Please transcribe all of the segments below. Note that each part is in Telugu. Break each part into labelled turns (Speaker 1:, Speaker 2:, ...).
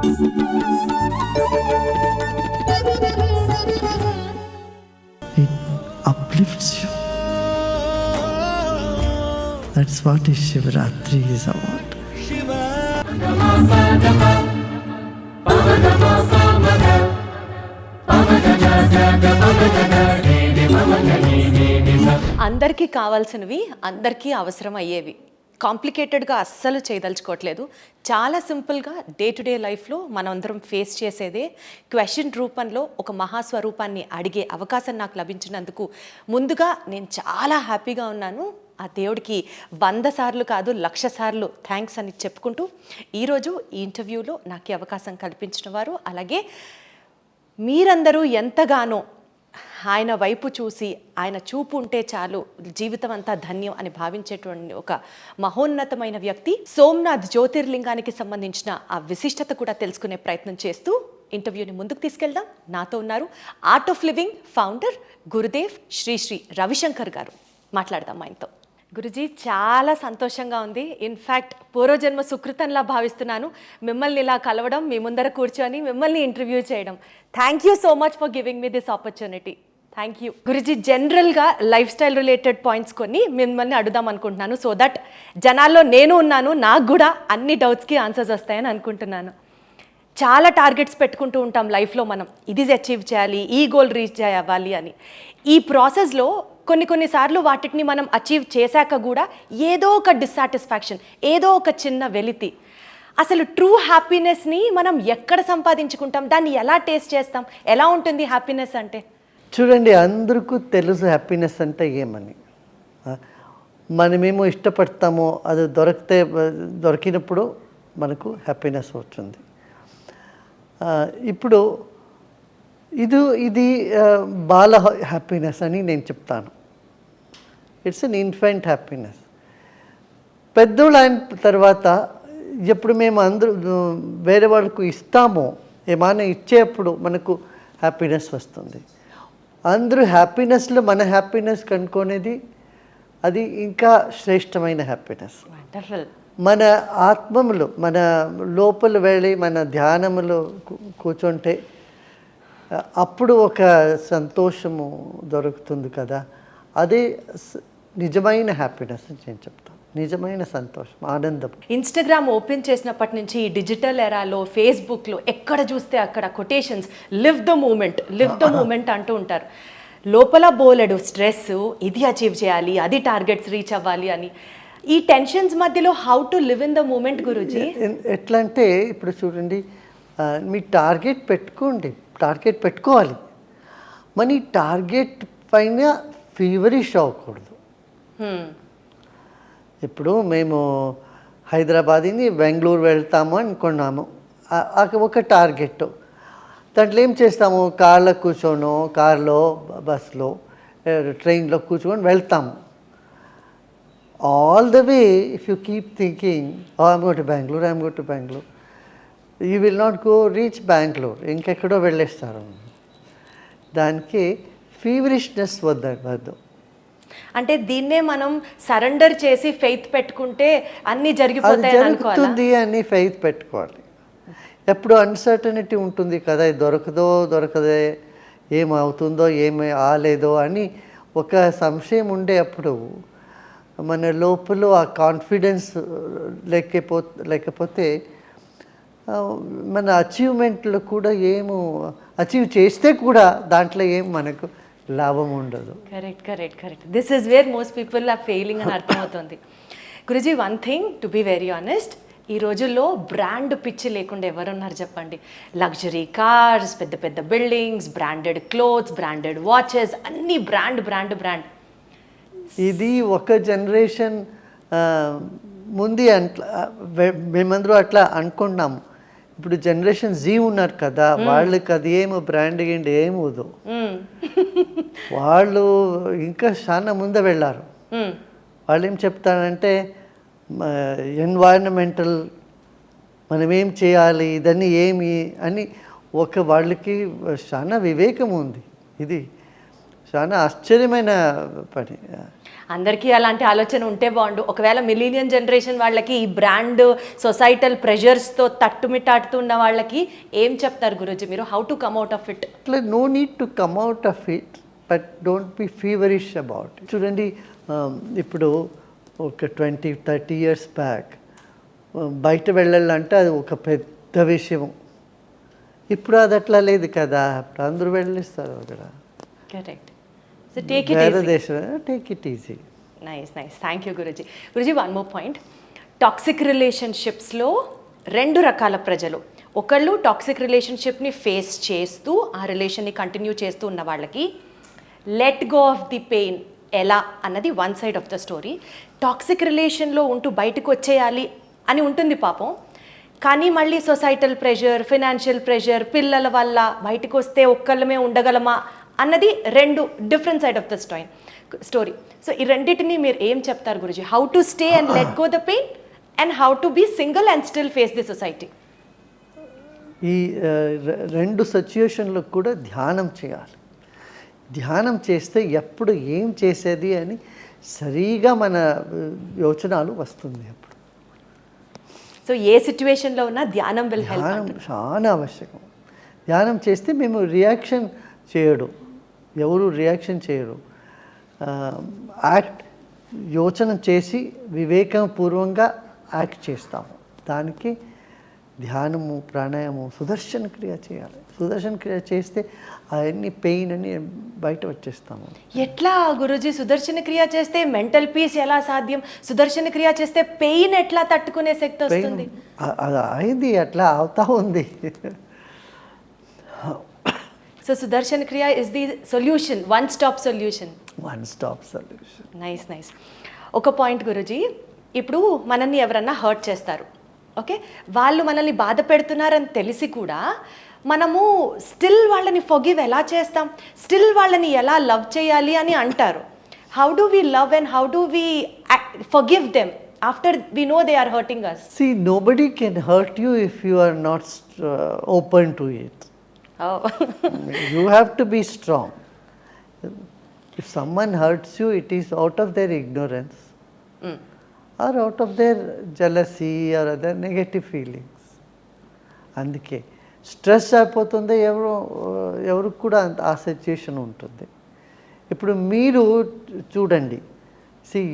Speaker 1: It uplifts you. That's what is Shivratri is about.
Speaker 2: అందరికీ కావాల్సినవి అందరికీ అవసరం అయ్యేవి కాంప్లికేటెడ్గా అస్సలు చేయదలుచుకోవట్లేదు. చాలా సింపుల్గా డే టు డే లైఫ్లో మనందరం ఫేస్ చేసేదే క్వశ్చన్ రూపంలో ఒక మహాస్వరూపాన్ని అడిగే అవకాశం నాకు లభించినందుకు ముందుగా నేను చాలా హ్యాపీగా ఉన్నాను. ఆ దేవుడికి 100 సార్లు కాదు 1,00,000 సార్లు థ్యాంక్స్ అని చెప్పుకుంటూ ఈరోజు ఈ ఇంటర్వ్యూలో నాకు ఈ అవకాశం కల్పించిన వారు, అలాగే మీరందరూ ఎంతగానో ఆయన వైపు చూసి ఆయన చూపు ఉంటే చాలు జీవితం అంతా ధన్యం అని భావించేటువంటి ఒక మహోన్నతమైన వ్యక్తి సోమనాథ్ జ్యోతిర్లింగానికి సంబంధించిన ఆ విశిష్టత కూడా తెలుసుకునే ప్రయత్నం చేస్తూ ఇంటర్వ్యూని ముందుకు తీసుకెళ్దాం. నాతో ఉన్నారు art of living founder Gurudev Sri Sri Ravi Shankar గారు. మాట్లాడదాం ఆయనతో. గురుజీ, చాలా సంతోషంగా ఉంది. ఇన్ఫ్యాక్ట్ పూర్వజన్మ సుకృతంలా భావిస్తున్నాను మిమ్మల్ని ఇలా కలవడం, మీ ముందర కూర్చొని మిమ్మల్ని ఇంటర్వ్యూ చేయడం. Thank you so much for giving me this opportunity. Thank you Guruji. జనరల్గా లైఫ్ స్టైల్ రిలేటెడ్ పాయింట్స్ కొన్ని మిమ్మల్ని అడుగుదాం అనుకుంటున్నాను, సో దట్ జనాల్లో నేను ఉన్నాను, నాకు కూడా అన్ని డౌట్స్కి ఆన్సర్స్ వస్తాయని అనుకుంటున్నాను. చాలా టార్గెట్స్ పెట్టుకుంటూ ఉంటాం లైఫ్లో, మనం ఇది అచీవ్ చేయాలి, ఈ గోల్ రీచ్ అవ్వాలి అని. ఈ ప్రాసెస్లో కొన్నిసార్లు వాటిని మనం అచీవ్ చేశాక కూడా ఏదో ఒక డిస్సాటిస్ఫాక్షన్, ఏదో ఒక చిన్న వెలితి. అసలు ట్రూ హ్యాపీనెస్ని మనం ఎక్కడ సంపాదించుకుంటాం, దాన్ని ఎలా టేస్ట్ చేస్తాం, ఎలా ఉంటుంది హ్యాపీనెస్ అంటే?
Speaker 1: చూడండి, అందరికీ తెలుసు హ్యాపీనెస్ అంటే ఏమని. మనమేమో ఇష్టపడతామో అది దొరికినప్పుడు మనకు హ్యాపీనెస్ వస్తుంది. ఇప్పుడు ఇది బాల హ్యాపీనెస్ అని నేను చెప్తాను. It's an infant happiness. పెద్దోళ్ళు అయిన తర్వాత ఎప్పుడు మేము అందరూ వేరే వాళ్ళకు ఇస్తామో, ఏమైనా ఇచ్చేప్పుడు మనకు హ్యాపీనెస్ వస్తుంది. అందరూ హ్యాపీనెస్లో మన హ్యాపీనెస్ కనుక్కునేది అది ఇంకా శ్రేష్టమైన హ్యాపీనెస్. మన ఆత్మములు మన లోపల వెళ్ళి మన ధ్యానములో కూర్చుంటే అప్పుడు ఒక సంతోషము దొరుకుతుంది కదా, అదే నిజమైన హ్యాపీనెస్ నేను చెప్తాను. నిజమైన సంతోషం, ఆనందం.
Speaker 2: ఇన్స్టాగ్రామ్ ఓపెన్ చేసినప్పటి నుంచి ఈ డిజిటల్ ఎరాలో ఫేస్బుక్లో ఎక్కడ చూస్తే అక్కడ కొటేషన్స్, లివ్ ద మూమెంట్ అంటూ ఉంటారు. లోపల బోలెడు స్ట్రెస్, ఇది అచీవ్ చేయాలి, అది టార్గెట్స్ రీచ్ అవ్వాలి అని. ఈ టెన్షన్స్ మధ్యలో how to live in the moment Guruji?
Speaker 1: ఎట్లా అంటే ఇప్పుడు చూడండి, మీ టార్గెట్ పెట్టుకోవాలి. మన టార్గెట్ పైన ఫీవరిష్ అవ్వకూడదు. ఇప్పుడు మేము హైదరాబాద్ని బెంగళూరు వెళ్తాము అనుకున్నాము, ఒక టార్గెట్. దాంట్లో ఏం చేస్తాము, కార్లో కూర్చోను, కార్లో బస్లో ట్రైన్లో కూర్చొని వెళ్తాము. All the way if you keep thinking I'm go to Bengaluru, you will not reach Bengaluru, ఇంకెక్కడో వెళ్ళేస్తారు. దానికి ఫీవరిష్నెస్ వద్దు.
Speaker 2: అంటే దీన్నే మనం సరెండర్ చేసి ఫెయిత్ పెట్టుకుంటే అన్నీ జరుగుతుంది
Speaker 1: అని ఫెయిత్ పెట్టుకోవాలి. ఎప్పుడు అన్సర్టనిటీ ఉంటుంది కదా, దొరకదే, ఏమవుతుందో ఏమి ఆలేదో అని ఒక సంశయం ఉండే అప్పుడు మన లోపల ఆ కాన్ఫిడెన్స్ లేకపోతే మన అచీవ్మెంట్లో కూడా అచీవ్ చేస్తే కూడా దాంట్లో మనకు లాభం ఉండదు.
Speaker 2: Correct. This is where most people are failing అని అర్థమవుతుంది. Guruji, one thing to be very honest, ఈ రోజుల్లో బ్రాండ్ పిచ్చి లేకుండా ఎవరున్నారు చెప్పండి? లగ్జరీ కార్స్, పెద్ద పెద్ద buildings, branded clothes, branded watches, అన్నీ బ్రాండ్.
Speaker 1: ఇది ఒక జనరేషన్ ముందు మేమందరూ అట్లా అనుకున్నాము. ఇప్పుడు జనరేషన్ జీ ఉన్నారు కదా, వాళ్ళకి అది బ్రాండ్ ఏమవుదు. వాళ్ళు ఇంకా చాలా ముందే వెళ్ళారు. వాళ్ళు ఏం చెప్తారంటే ఎన్వైరన్మెంటల్ మనం ఏం చేయాలి, ఇదన్నీ ఏమి అని వాళ్ళకి చాలా వివేకం ఉంది. ఇది చాలా ఆశ్చర్యమైన పని.
Speaker 2: అందరికీ అలాంటి ఆలోచన ఉంటే బాగుండు. ఒకవేళ మిలీనియన్ జనరేషన్ వాళ్ళకి ఈ బ్రాండ్ సొసైటల్ ప్రెషర్స్తో తట్టుమిట్టాడుతున్న వాళ్ళకి ఏం చెప్తారు గురూజీ మీరు? How to come out of it?
Speaker 1: అట్లా no need to come out of it, but don't be feverish about it. చూడండి, ఇప్పుడు ఒక 20-30 years బ్యాక్ బయట వెళ్ళాలంటే అది ఒక పెద్ద విషయం. ఇప్పుడు అది అట్లా లేదు కదా, ఇప్పుడు అందరూ వెళ్ళిస్తారు అక్కడ.
Speaker 2: Correct. So take it
Speaker 1: very
Speaker 2: easy.
Speaker 1: దేశం take it easy.
Speaker 2: Nice nice, thank you guruji. Guruji, one more point. Toxic రిలేషన్షిప్స్లో 2 రకాల ప్రజలు. ఒకళ్ళు టాక్సిక్ రిలేషన్షిప్ని ఫేస్ చేస్తూ ఆ రిలేషన్ని కంటిన్యూ చేస్తూ ఉన్న వాళ్ళకి let go of the pain ఎలా అన్నది one side of the story. Toxic రిలేషన్లో ఉంటూ బయటకు వచ్చేయాలి అని ఉంటుంది పాపం, కానీ మళ్ళీ సొసైటల్ ప్రెషర్, ఫినాన్షియల్ ప్రెషర్, పిల్లల వల్ల బయటకు వస్తే ఒక్కళ్ళమే ఉండగలమా అన్నది 2 different side of the story. So ఈ రెండింటిని మీరు ఏం చెప్తారు Guruji? How to stay and let go the pain and how to be single and still face the society.
Speaker 1: ఈ 2 సిచ్యుయేషన్లో కూడా ధ్యానం చేయాలి. ధ్యానం చేస్తే ఎప్పుడు ఏం చేసేది అని సరిగా మన యోచనలు వస్తుంది. అప్పుడు
Speaker 2: సో ఏ సిచ్యువేషన్లో ఉన్నా ధ్యానం విల్ హెల్ప్.
Speaker 1: ధ్యానం చాలా ఆవశ్యకం. ధ్యానం చేస్తే మేము రియాక్షన్ చేయడు, ఎవరు రియాక్షన్ చేయరు. యాక్ట్ యోచన చేసి వివేకపూర్వంగా యాక్ట్ చేస్తాము. దానికి ధ్యానము, ప్రాణాయామం, సుదర్శన క్రియ చేయాలి. సుదర్శన క్రియ చేస్తే అవన్నీ పెయిన్ అని బయట వచ్చేస్తాము.
Speaker 2: ఎట్లా గురూజీ సుదర్శన క్రియ చేస్తే మెంటల్ పీస్ ఎలా సాధ్యం? సుదర్శన క్రియ చేస్తే పెయిన్ ఎట్లా తట్టుకునే శక్తి వస్తుంది?
Speaker 1: అది అయింది, అట్లా అవుతా ఉంది.
Speaker 2: సో సుదర్శన క్రియ is the solution, one stop solution. Nice nice. ఒక పాయింట్ గురూజీ, ఇప్పుడు మనల్ని ఎవరన్నా హర్ట్ చేస్తారు, ఓకే, వాళ్ళు మనల్ని బాధ పెడుతున్నారని తెలిసి కూడా మనము స్టిల్ వాళ్ళని ఫర్గివ్ ఎలా చేస్తాం? స్టిల్ వాళ్ళని ఎలా లవ్ చేయాలి అని అంటారు. How do we love and how do we forgive them after we know they are hurting us?
Speaker 1: See, nobody can hurt you if you are not open to it.
Speaker 2: Oh.
Speaker 1: You have to be strong. If someone hurts you, it is out of their ignorance or out of their jealousy or other negative feelings. అందుకే స్ట్రెస్ అయిపోతుంది, ఎవరికి కూడా ఆ సిచ్యుయేషన్ ఉంటుంది. ఇప్పుడు మీరు చూడండి,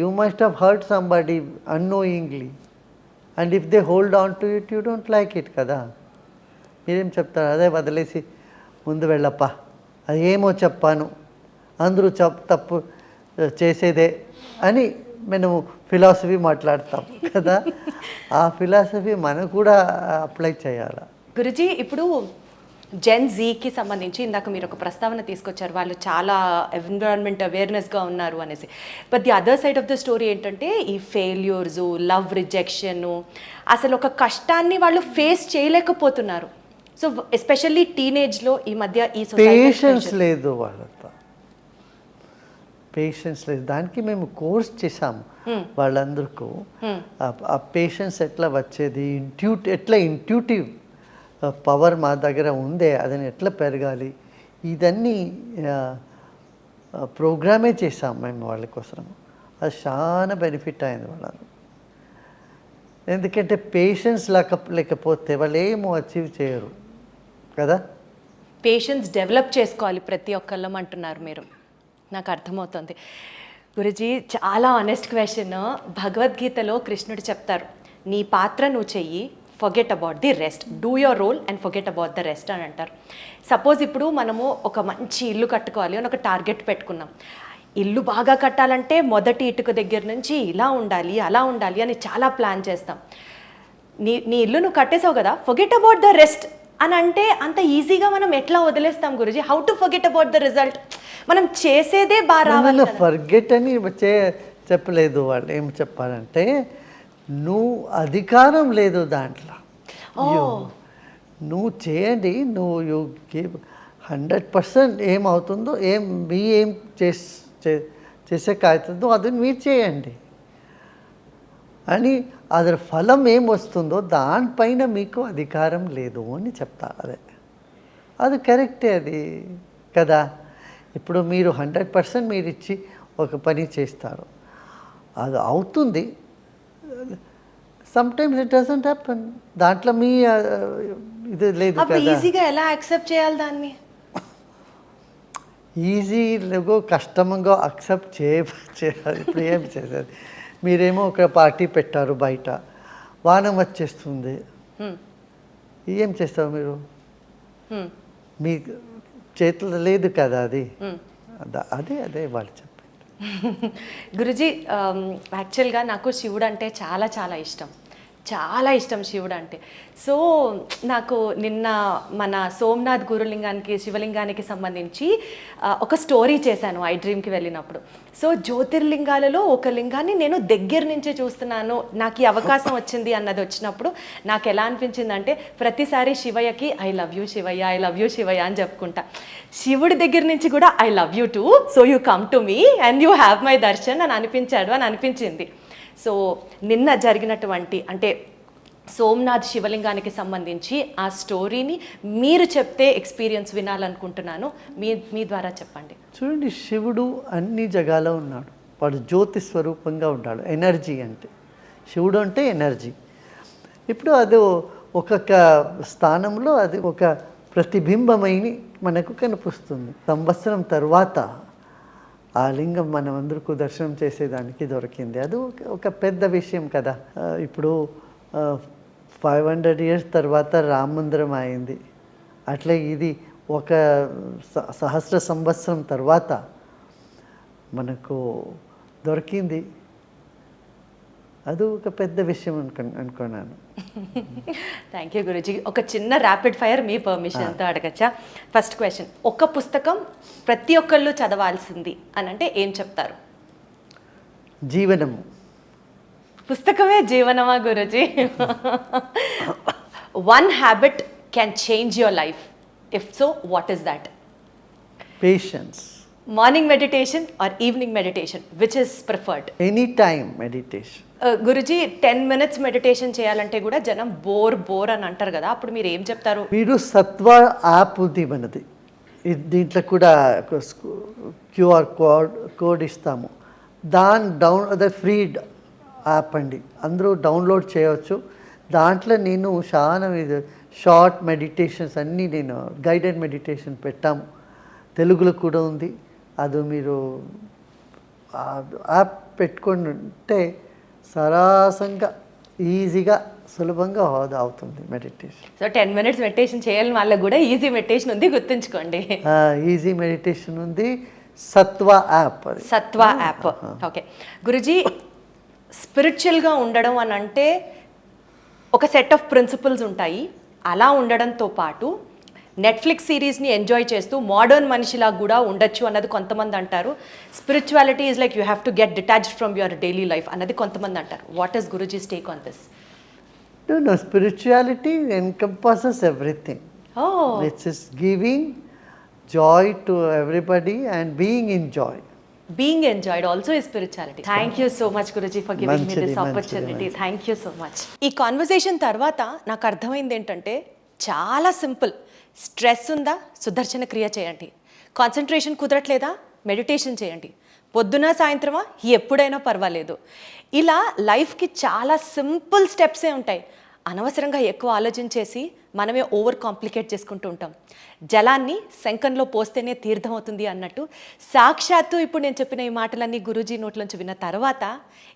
Speaker 1: you must have hurt somebody unknowingly, and if they hold on to it, you don't like it కదా. మీరేం చెప్తారు? అదే వదిలేసి ముందు వెళ్ళప్పా, అది ఏమో చెప్పాను, అందరూ తప్పు చేసేదే అని మనము ఫిలాసఫీ మాట్లాడతాం కదా. ఆ ఫిలాసఫీ మనం కూడా అప్లై చేయాలి.
Speaker 2: గురుజీ, ఇప్పుడు జెన్ జీకి సంబంధించి ఇందాక మీరు ఒక ప్రస్తావన తీసుకొచ్చారు, వాళ్ళు చాలా ఎన్విరాన్మెంట్ అవేర్నెస్గా ఉన్నారు అనేసి. But the other side of the story ఏంటంటే ఈ ఫెయిల్యూర్స్, లవ్ రిజెక్షను, అసలు ఒక కష్టాన్ని వాళ్ళు ఫేస్ చేయలేకపోతున్నారు. సో ఎస్పెషల్లీ టీనేజ్లో ఈ మధ్య ఈ
Speaker 1: పేషెన్స్ లేదు, వాళ్ళతో పేషెన్స్ లేదు. దానికి మేము కోర్స్ చేసాము వాళ్ళందరికీ. ఆ పేషెన్స్ ఎట్లా వచ్చేది, ఎట్లా ఇంట్యూటివ్ పవర్ మా దగ్గర ఉందే, అదని ఎట్లా పెరగాలి, ఇదన్నీ ప్రోగ్రామే చేసాం మేము వాళ్ళ కోసం. అది చాలా బెనిఫిట్ అయింది వాళ్ళని. ఎందుకంటే పేషెన్స్ లేకపోతే వాళ్ళు ఏమో అచీవ్ చేయరు కదా.
Speaker 2: పేషెన్స్ డెవలప్ చేసుకోవాలి ప్రతి ఒక్కళ్ళం అంటున్నారు మీరు, నాకు అర్థమవుతుంది. గురుజీ, చాలా ఆనెస్ట్ క్వశ్చన్. భగవద్గీతలో కృష్ణుడు చెప్తారు, నీ పాత్ర నువ్వు చెయ్యి, forget about the rest, do your role and forget about the rest అని అంటారు. సపోజ్ ఇప్పుడు మనము ఒక మంచి ఇల్లు కట్టుకోవాలి అని ఒక టార్గెట్ పెట్టుకున్నాం. ఇల్లు బాగా కట్టాలంటే మొదటి ఇటుక దగ్గర నుంచి ఇలా ఉండాలి, అలా ఉండాలి అని చాలా ప్లాన్ చేస్తాం. నీ ఇల్లు నువ్వు కట్టేసావు కదా, ఫర్గెట్ అబౌట్ ద రెస్ట్ అని అంటే అంత ఈజీగా మనం ఎట్లా వదిలేస్తాం Guruji? How to forget about the result? మనం చేసేదే బాగా రావాలి.
Speaker 1: ఫర్గెట్ అని చెప్పలేదు వాళ్ళు. ఏం చెప్పాలంటే, నువ్వు అధికారం లేదు దాంట్లో, నువ్వు చేయండి, నువ్వు 100% ఏమవుతుందో, ఏం చేసేకవుతుందో అది మీరు చేయండి అని, అదర్ ఫలం ఏం వస్తుందో దానిపైన మీకు అధికారం లేదు అని చెప్తారు. అది కరెక్టే, అది కదా. ఇప్పుడు మీరు 100% మీరు ఇచ్చి ఒక పని చేస్తారు, అది అవుతుంది. Sometimes it doesn't happen. దాంట్లో మీ ఇది లేదు
Speaker 2: అప్పుడు
Speaker 1: కదా.
Speaker 2: ఈజీగా ఎలా యాక్సెప్ట్ చేయాలి దాన్ని?
Speaker 1: ఈజీగా కష్టంగా అక్సెప్ట్ చేయాలి. ఇప్పుడు ఏం చేసేది? మీరేమో ఒక పార్టీ పెట్టారు బయట, వాన వచ్చేస్తుంది, ఏం చేస్తారు మీరు? మీ చేతిలో లేదు కదా అది. అదే అదే వాళ్ళు చెప్పండి.
Speaker 2: గురుజీ, యాక్చువల్గా నాకు శివుడు అంటే చాలా చాలా ఇష్టం, చాలా ఇష్టం శివుడు అంటే. సో నాకు నిన్న మన సోమనాథ్ గురులింగానికి, శివలింగానికి సంబంధించి ఒక స్టోరీ చేశాను ఐ డ్రీమ్కి వెళ్ళినప్పుడు. సో జ్యోతిర్లింగాలలో ఒక లింగాన్ని నేను దగ్గర నుంచే చూస్తున్నాను, నాకు ఈ అవకాశం వచ్చింది అన్నది వచ్చినప్పుడు నాకు ఎలా అనిపించిందంటే, ప్రతిసారి శివయ్యకి I love you Shivayya, I love you Shivayya అని చెప్పుకుంటా. శివుడి దగ్గర నుంచి కూడా I love you too, so you come to me and you have my darshan అని అనిపించింది. సో నిన్న జరిగినటువంటి అంటే సోమనాథ్ శివలింగానికి సంబంధించి ఆ స్టోరీని మీరు చెప్తే ఎక్స్పీరియన్స్ వినాలనుకుంటున్నాను, మీ ద్వారా చెప్పండి.
Speaker 1: చూడండి, శివుడు అన్ని జగాలో ఉన్నాడు, వాడు జ్యోతి స్వరూపంగా ఉన్నాడు. ఎనర్జీ అంటే శివుడు అంటే ఎనర్జీ. ఇప్పుడు అది ఒక్కొక్క స్థానంలో అది ఒక ప్రతిబింబమై మనకు కనిపిస్తుంది. సంవత్సరం తర్వాత ఆ లింగం మనం అందరికీ దర్శనం చేసేదానికి దొరికింది. అది ఒక పెద్ద విషయం కదా. ఇప్పుడు 500 years తర్వాత రామ మందిరం అయింది. అట్లే ఇది ఒక సహస్ర సంవత్సరం తర్వాత మనకు దొరికింది. అది ఒక పెద్ద విషయం అనుకున్నాను.
Speaker 2: Thank you Guruji. ఒక చిన్న ర్యాపిడ్ ఫైర్ మీ పర్మిషన్తో అడగచ్చా? ఫస్ట్ క్వశ్చన్, ఒక పుస్తకం ప్రతి ఒక్కళ్ళు చదవాల్సింది అని అంటే ఏం చెప్తారు?
Speaker 1: జీవనము.
Speaker 2: పుస్తకమే జీవనమా guruji? One habit can change your life, if so what is that?
Speaker 1: Patience.
Speaker 2: Morning meditation or evening meditation, which is preferred?
Speaker 1: Any time meditation.
Speaker 2: Guruji, 10 minutes meditation చేయాలంటే కూడా జనం బోర్ అని అంటారు కదా, అప్పుడు మీరు ఏం చెప్తారు?
Speaker 1: మీరు సత్వ యాప్ ఉంది మనది, దీంట్లో కూడా QR కోడ్ ఇస్తాము. అది ఫ్రీ యాప్ అండి, అందరూ డౌన్లోడ్ చేయవచ్చు. దాంట్లో నేను చాలా షార్ట్ మెడిటేషన్స్ అన్నీ నేను గైడెడ్ మెడిటేషన్ పెట్టాము, తెలుగులో కూడా ఉంది. అది మీరు యాప్ పెట్టుకుంటే సరాసంగా ఈజీగా సులభంగా అవుతుంది మెడిటేషన్.
Speaker 2: సో 10 minutes మెడిటేషన్ చేయాలని వాళ్ళకి కూడా ఈజీ మెడిటేషన్ ఉంది, గుర్తుంచుకోండి.
Speaker 1: ఈజీ మెడిటేషన్ ఉంది, సత్వ యాప్.
Speaker 2: సత్వ యాప్. ఓకే గురుజీ, స్పిరిచువల్గా ఉండడం అని అంటే ఒక సెట్ ఆఫ్ ప్రిన్సిపల్స్ ఉంటాయి. అలా ఉండడంతో పాటు నెట్ఫ్లిక్స్ సిరీస్ని ఎంజాయ్ చేస్తూ మోడర్న్ మనిషిలా కూడా ఉండొచ్చు అన్నది కొంతమంది అంటారు. Spirituality is like you have to get detached from your daily life అన్నది కొంతమంది అంటారు. What is guruji's take on this?
Speaker 1: No, spirituality encompasses everything.
Speaker 2: Oh.
Speaker 1: It is giving joy to everybody and being in joy.
Speaker 2: Being enjoyed also is spirituality. Thank you so much Guruji for giving me this opportunity. Thank you so much. ఈ కాన్వర్సేషన్ తర్వాత నాకు అర్థమైంది ఏంటంటే చాలా సింపుల్. స్ట్రెస్ ఉందా, సుదర్శన క్రియ చేయండి. కాన్సన్ట్రేషన్ కుదరట్లేదా, మెడిటేషన్ చేయండి. పొద్దున సాయంత్రమా, ఎప్పుడైనా పర్వాలేదు. ఇలా లైఫ్కి చాలా సింపుల్ స్టెప్సే ఉంటాయి. అనవసరంగా ఎక్కువ ఆలోచించేసి మనమే ఓవర్ కాంప్లికేట్ చేసుకుంటూ ఉంటాం. జలాన్ని శంఖంలో పోస్తేనే తీర్థం అవుతుంది అన్నట్టు సాక్షాత్తు ఇప్పుడు నేను చెప్పిన ఈ మాటలన్నీ గురూజీ నోట్లోంచి విన్న తర్వాత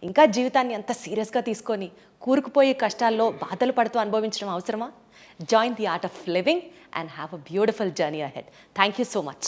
Speaker 2: ఇంకా జీవితాన్ని అంత సీరియస్గా తీసుకొని కూరుకుపోయే కష్టాల్లో బాధలు పడుతూ అనుభవించడం అవసరమా? Join the art of living and have a beautiful journey ahead. Thank you so much.